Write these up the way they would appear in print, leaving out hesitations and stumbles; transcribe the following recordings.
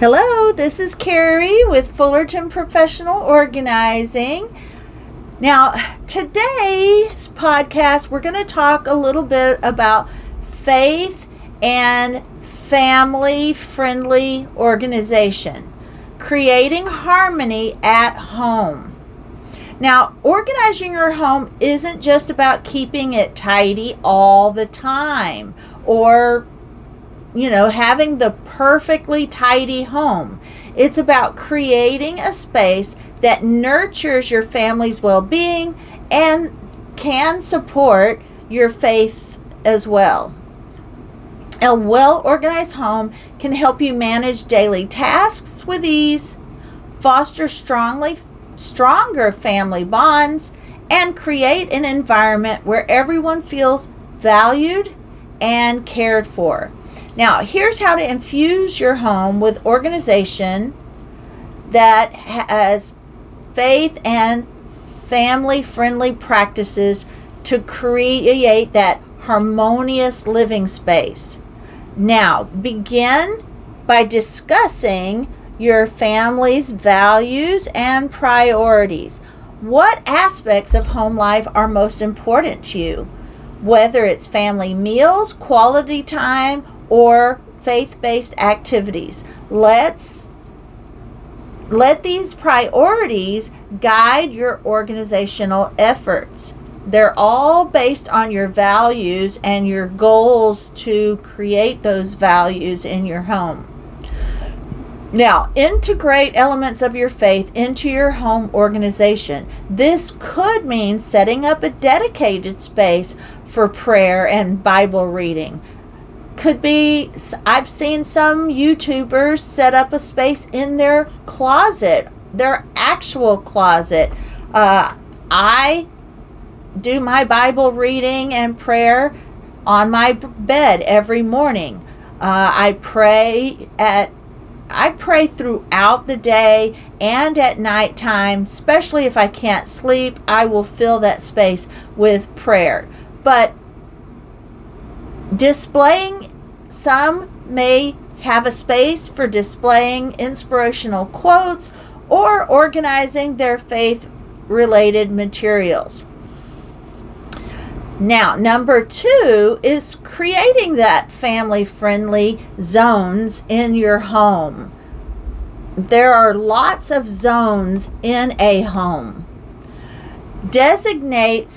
Hello, this is Carrie with Fullerton Professional Organizing. Now, today's podcast, we're going to talk a little bit about faith and family-friendly organization, creating harmony at home. Now, organizing your home isn't just about keeping it tidy all the time or having the perfectly tidy home. It's about creating a space that nurtures your family's well-being and can support your faith as well. A well-organized home can help you manage daily tasks with ease, foster stronger family bonds, and create an environment where everyone feels valued and cared for. Now, here's how to infuse your home with organization that has faith and family-friendly practices to create that harmonious living space. Now, begin by discussing your family's values and priorities. What aspects of home life are most important to you? Whether it's family meals, quality time, or faith-based activities. Let these priorities guide your organizational efforts. They're all based on your values and your goals to create those values in your home. Now, integrate elements of your faith into your home organization. This could mean setting up a dedicated space for prayer and Bible reading. Could be, I've seen some YouTubers set up a space in their closet, their actual closet. I do my Bible reading and prayer on my bed every morning. I pray throughout the day and at nighttime, especially if I can't sleep. I will fill that space with prayer. But some may have a space for displaying inspirational quotes or organizing their faith-related materials. Now, number 2 is creating that family-friendly zones in your home. There are lots of zones in a home. Designate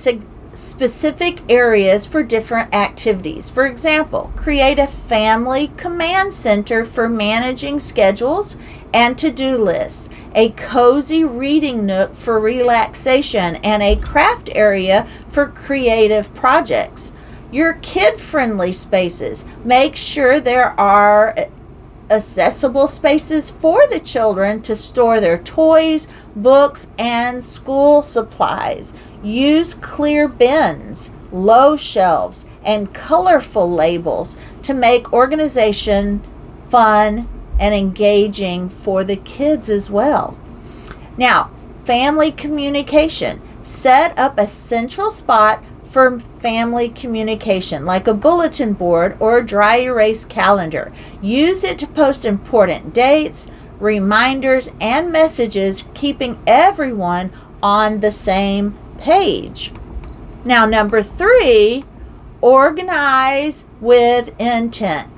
specific areas for different activities. For example, create a family command center for managing schedules and to-do lists, a cozy reading nook for relaxation, and a craft area for creative projects. Your kid-friendly spaces. Make sure there are accessible spaces for the children to store their toys, books, and school supplies. Use clear bins, low shelves, and colorful labels to make organization fun and engaging for the kids as well. Now, family communication. Set up a central spot for family communication, like a bulletin board or a dry erase calendar. Use it to post important dates, reminders, and messages, keeping everyone on the same page. Now, number 3, organize with intent.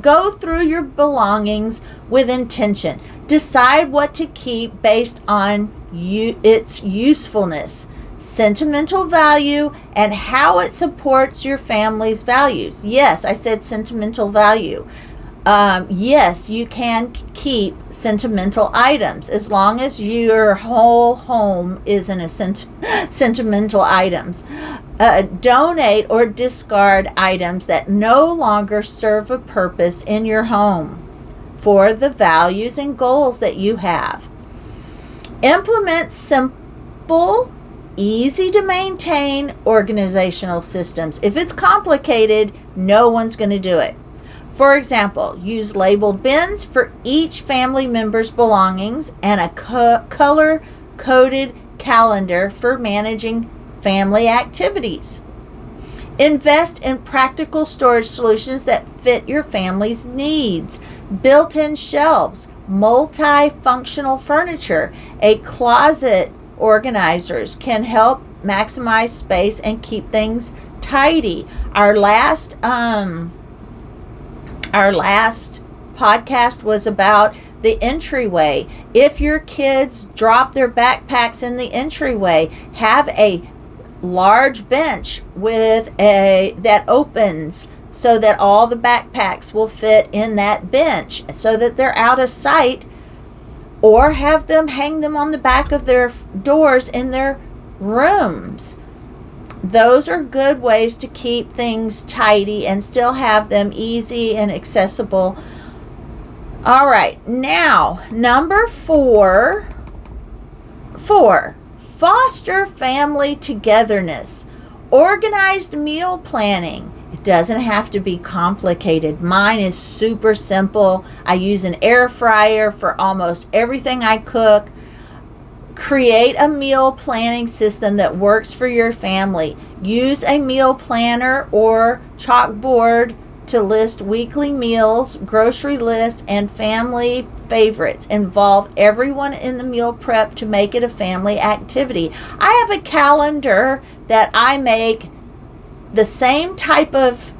Go through your belongings with intention. Decide what to keep based on its usefulness, sentimental value, and how it supports your family's values. Yes, I said sentimental value. Yes, you can keep sentimental items as long as your whole home isn't a sentimental items. Donate or discard items that no longer serve a purpose in your home for the values and goals that you have. Implement simple, easy to maintain organizational systems. If it's complicated, no one's going to do it. For example, use labeled bins for each family member's belongings and a color-coded calendar for managing family activities. Invest in practical storage solutions that fit your family's needs. Built-in shelves, multifunctional furniture, a closet organizers can help maximize space and keep things tidy. Our last podcast was about the entryway. If your kids drop their backpacks in the entryway, have a large bench that opens so that all the backpacks will fit in that bench so that they're out of sight, or hang them on the back of their doors in their rooms. Those are good ways to keep things tidy and still have them easy and accessible. All right, now number 4, foster family togetherness. Organized meal planning. It doesn't have to be complicated. Mine is super simple. I use an air fryer for almost everything I cook. Create a meal planning system that works for your family. Use a meal planner or chalkboard to list weekly meals, grocery list, and family favorites. Involve everyone in the meal prep to make it a family activity. I have a calendar that I make the same type of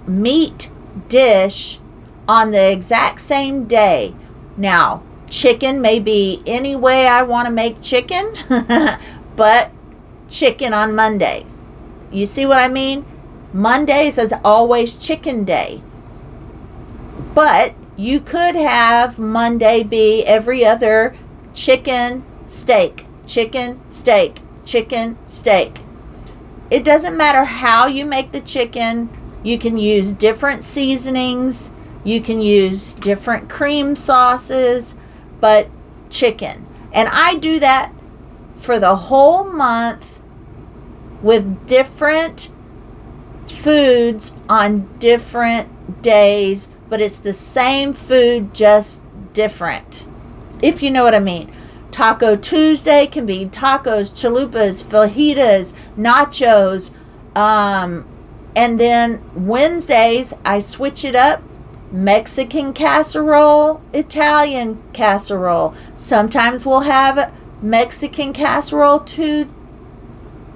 meat dish on the exact same day. Now, chicken may be any way I want to make chicken, but chicken on Mondays. You see what I mean? Mondays is always chicken day. But you could have Monday be every other chicken, steak, chicken, steak, chicken, steak. It doesn't matter how you make the chicken. You can use different seasonings. You can use different cream sauces, but chicken. And I do that for the whole month with different foods on different days, but it's the same food, just different, if you know what I mean. Taco Tuesday can be tacos, chalupas, fajitas, nachos, and then Wednesdays I switch it up. Mexican casserole, Italian casserole. Sometimes we'll have Mexican casserole 2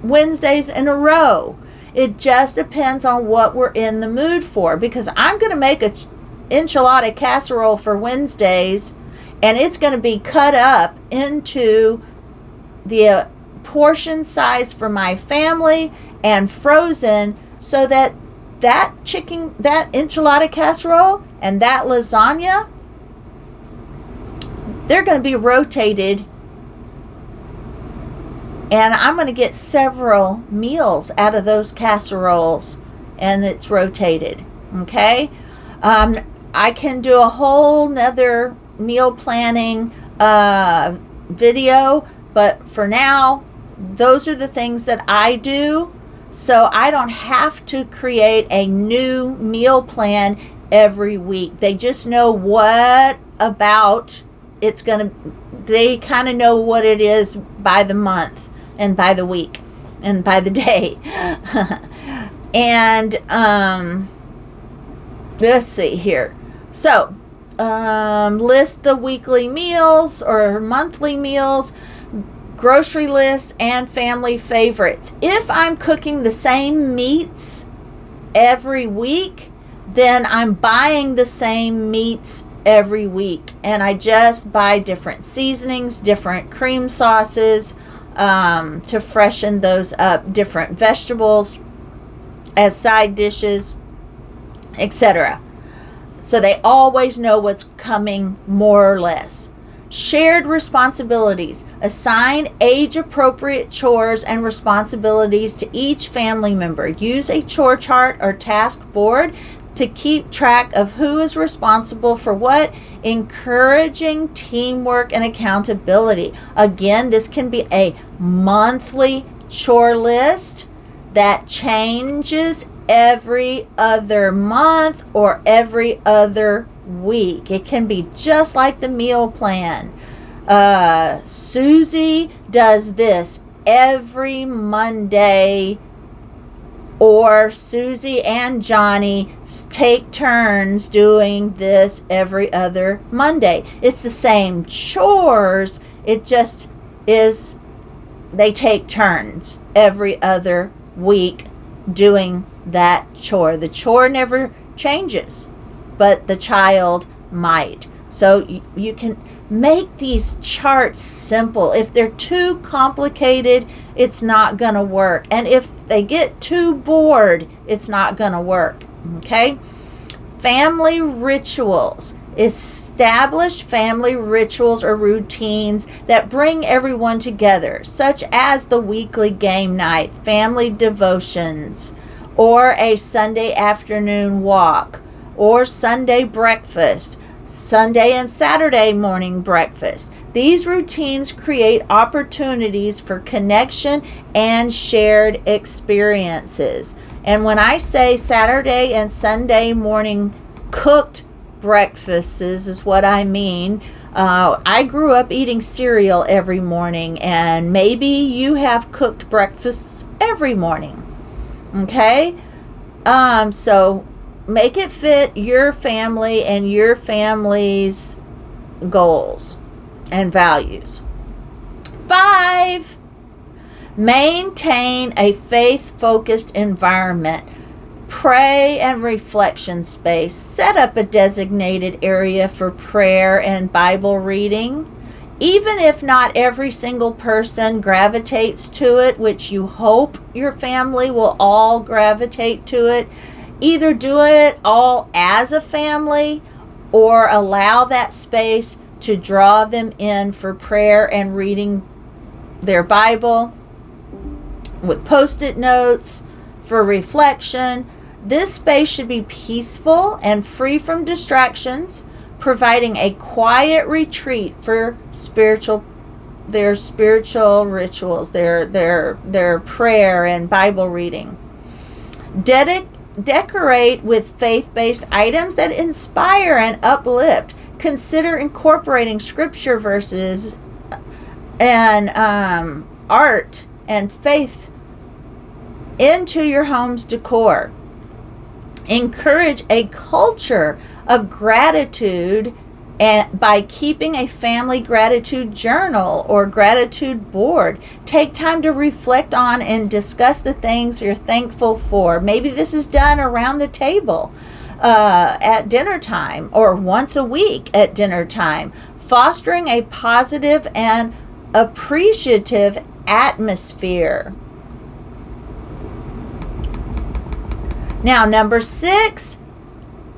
Wednesdays in a row. It just depends on what we're in the mood for, because I'm going to make a enchilada casserole for Wednesdays, and it's going to be cut up into the portion size for my family and frozen, so that enchilada casserole and that lasagna, they're going to be rotated, and I'm going to get several meals out of those casseroles, and it's rotated. Okay, I can do a whole nother meal planning video, but for now, those are the things that I do, so I don't have to create a new meal plan every week. They just know what about it's gonna, they kind of know what it is by the month and by the week and by the day. And let's see here. So list the weekly meals or monthly meals, grocery lists, and family favorites. If I'm cooking the same meats every week, then I'm buying the same meats every week, and I just buy different seasonings, different cream sauces to freshen those up, different vegetables as side dishes, etc. So they always know what's coming, more or less. Shared responsibilities. Assign age-appropriate chores and responsibilities to each family member. Use a chore chart or task board to keep track of who is responsible for what, encouraging teamwork and accountability. Again, this can be a monthly chore list that changes every other month or every other week. It can be just like the meal plan. Susie does this every Monday Or Susie and Johnny take turns doing this every other Monday. It's the same chores. It just is they take turns every other week doing that chore. The chore never changes, but the child might. So you can make these charts simple. If they're too complicated, it's not going to work. And if they get too bored, it's not going to work. Okay? Family rituals. Establish family rituals or routines that bring everyone together, such as the weekly game night, family devotions, or a Sunday afternoon walk, or Sunday breakfast, Sunday and Saturday morning breakfast. These routines create opportunities for connection and shared experiences. And when I say Saturday and Sunday morning cooked breakfasts is what I mean. I grew up eating cereal every morning, and maybe you have cooked breakfasts every morning. Okay? So make it fit your family and your family's goals and values. 5, maintain a faith-focused environment. Pray and reflection space. Set up a designated area for prayer and Bible reading. Even if not every single person gravitates to it, which you hope your family will all gravitate to it, either do it all as a family or allow that space to draw them in for prayer and reading their Bible with post-it notes for reflection. This space should be peaceful and free from distractions, providing a quiet retreat for their spiritual rituals, their prayer and Bible reading. Decorate with faith-based items that inspire and uplift. Consider incorporating scripture verses and art and faith into your home's decor. Encourage a culture of gratitude and by keeping a family gratitude journal or gratitude board. Take time to reflect on and discuss the things you're thankful for. Maybe this is done around the table at dinner time or once a week at dinner time, fostering a positive and appreciative atmosphere. Now, number 6,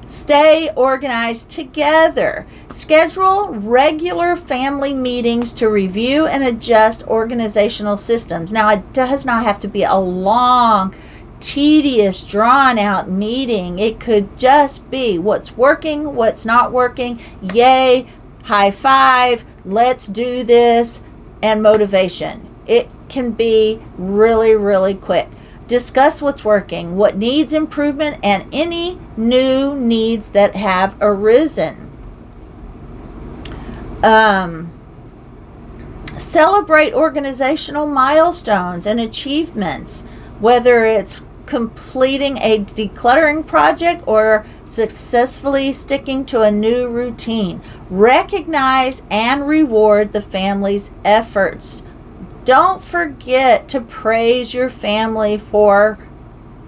stay organized together. Schedule regular family meetings to review and adjust organizational systems. Now, it does not have to be a long, tedious, drawn-out meeting. It could just be what's working, what's not working, yay, high five, let's do this, and motivation. It can be really, really quick. Discuss what's working, what needs improvement, and any new needs that have arisen. Celebrate organizational milestones and achievements, whether it's completing a decluttering project or successfully sticking to a new routine. Recognize and reward the family's efforts. Don't forget to praise your family for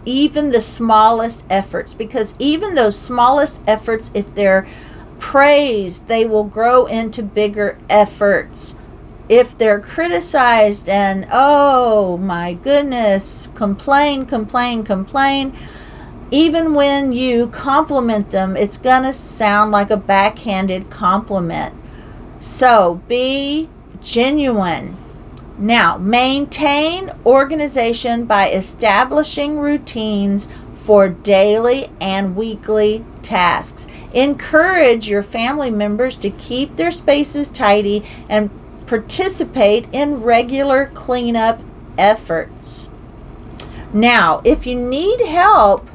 even the smallest efforts, because even those smallest efforts, if they're praised, they will grow into bigger efforts. If they're criticized and, oh my goodness, complain, even when you compliment them, it's going to sound like a backhanded compliment. So be genuine. Now, maintain organization by establishing routines for daily and weekly tasks. Encourage your family members to keep their spaces tidy and participate in regular cleanup efforts. Now, if you need help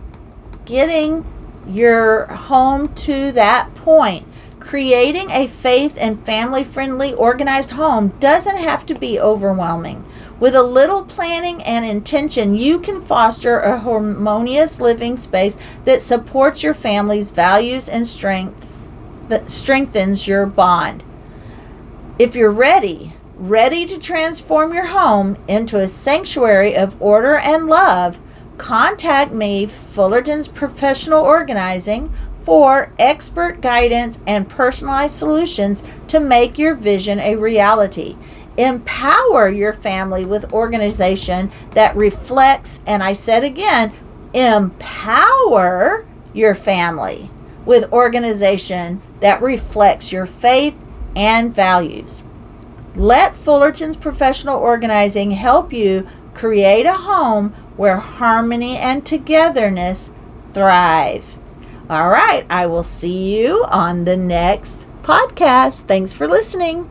getting your home to that point, creating a faith and family-friendly organized home doesn't have to be overwhelming. With a little planning and intention, you can foster a harmonious living space that supports your family's values and strengths, that strengthens your bond. If you're ready to transform your home into a sanctuary of order and love, contact me, Fullerton's Professional Organizing, for expert guidance and personalized solutions to make your vision a reality. Empower your family with organization that reflects, and I said again, empower your family with organization that reflects your faith and values. Let Fullerton's Professional Organizing help you create a home where harmony and togetherness thrive. All right, I will see you on the next podcast. Thanks for listening.